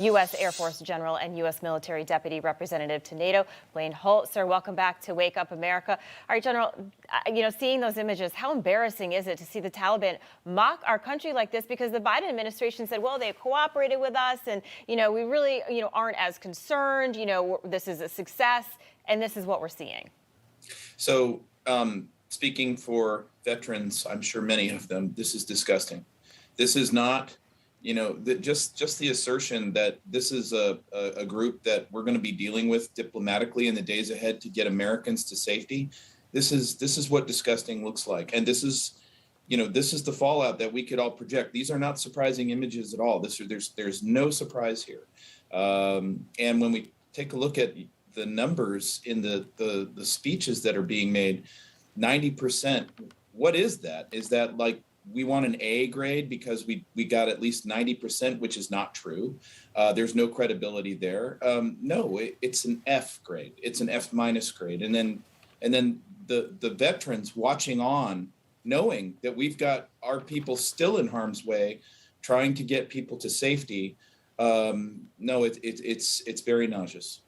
U.S. Air Force General and U.S. Military Deputy Representative to NATO, Blaine Holt. Sir, welcome back to Wake Up America. All right, General, seeing those images, how embarrassing is it to see the Taliban mock our country like this? Because the Biden administration said, well, they cooperated with us and, we really, aren't as concerned. This is a success, and this is what we're seeing. So speaking for veterans, I'm sure many of them, this is disgusting. This is not... just the assertion that this is a group that we're going to be dealing with diplomatically in the days ahead to get Americans to safety. This is what disgusting looks like, and this is the fallout that we could all project. These are not surprising images at all. There's no surprise here, and when we take a look at the numbers in the speeches that are being made, 90%. What is that? Is that like, we want an A grade because we got at least 90%, which is not true. There's no credibility there. No, it's an F grade. It's an F- grade. And then the veterans watching on, knowing that we've got our people still in harm's way, trying to get people to safety. No, it's very nauseous.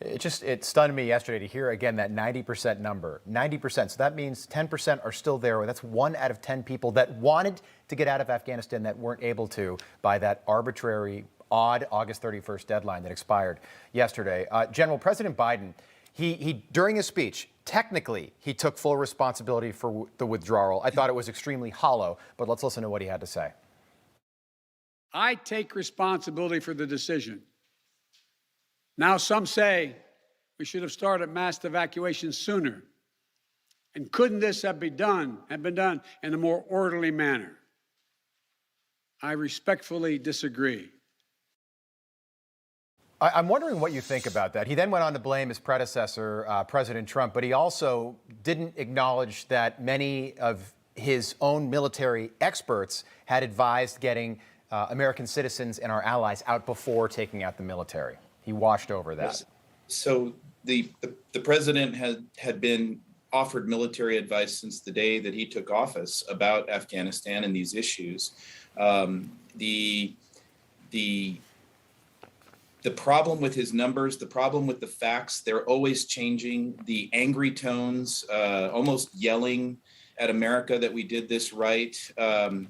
It stunned me yesterday to hear again that 90% number. 90%. So that means 10% are still there. That's 1 out of 10 people that wanted to get out of Afghanistan that weren't able to by that arbitrary, odd August 31st deadline that expired yesterday. General, President Biden, he during his speech, technically, he took full responsibility for the withdrawal. I thought it was extremely hollow, but let's listen to what he had to say. I take responsibility for the decision. Now, some say we should have started mass evacuation sooner. And couldn't this have been done in a more orderly manner? I respectfully disagree. I'm wondering what you think about that. He then went on to blame his predecessor, President Trump, but he also didn't acknowledge that many of his own military experts had advised getting American citizens and our allies out before taking out the military. He washed over that. So the president had been offered military advice since the day that he took office about Afghanistan and these issues. The problem with his numbers, the problem with the facts, they're always changing. The angry tones, almost yelling at America that we did this right, and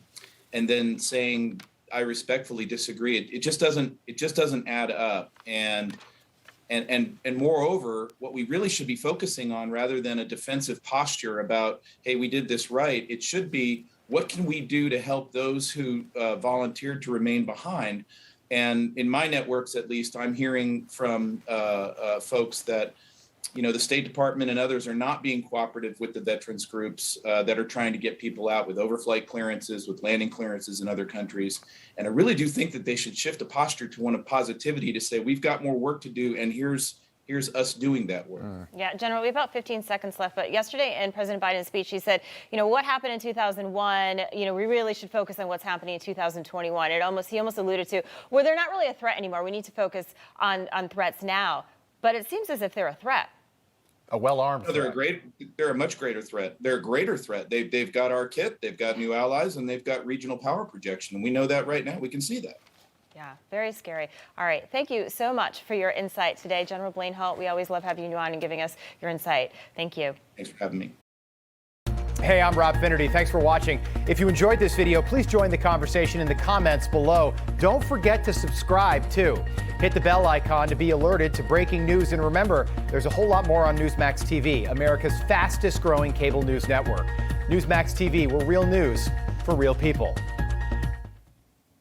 then saying, I respectfully disagree. It just doesn't add up. And moreover, what we really should be focusing on, rather than a defensive posture about, hey, we did this right, it should be, what can we do to help those who volunteered to remain behind? And in my networks, at least, I'm hearing from folks that, the State Department and others are not being cooperative with the veterans groups that are trying to get people out with overflight clearances, with landing clearances in other countries. And I really do think that they should shift a posture to one of positivity to say, we've got more work to do, and here's us doing that work. Yeah, General, we have about 15 seconds left, but yesterday in President Biden's speech, he said, what happened in 2001, we really should focus on what's happening in 2021. He almost alluded to, well, they're not really a threat anymore. We need to focus on threats now. But it seems as if they're a threat. A well-armed threat. They're a much greater threat. They're a greater threat. They've got our kit, they've got new allies, and they've got regional power projection. And we know that right now. We can see that. Yeah, very scary. All right. Thank you so much for your insight today, General Blaine Holt. We always love having you on and giving us your insight. Thank you. Thanks for having me. Hey, I'm Rob Finnerty. Thanks for watching. If you enjoyed this video, please join the conversation in the comments below. Don't forget to subscribe, too. Hit the bell icon to be alerted to breaking news. And remember, there's a whole lot more on Newsmax TV, America's fastest growing cable news network. Newsmax TV, we're real news for real people.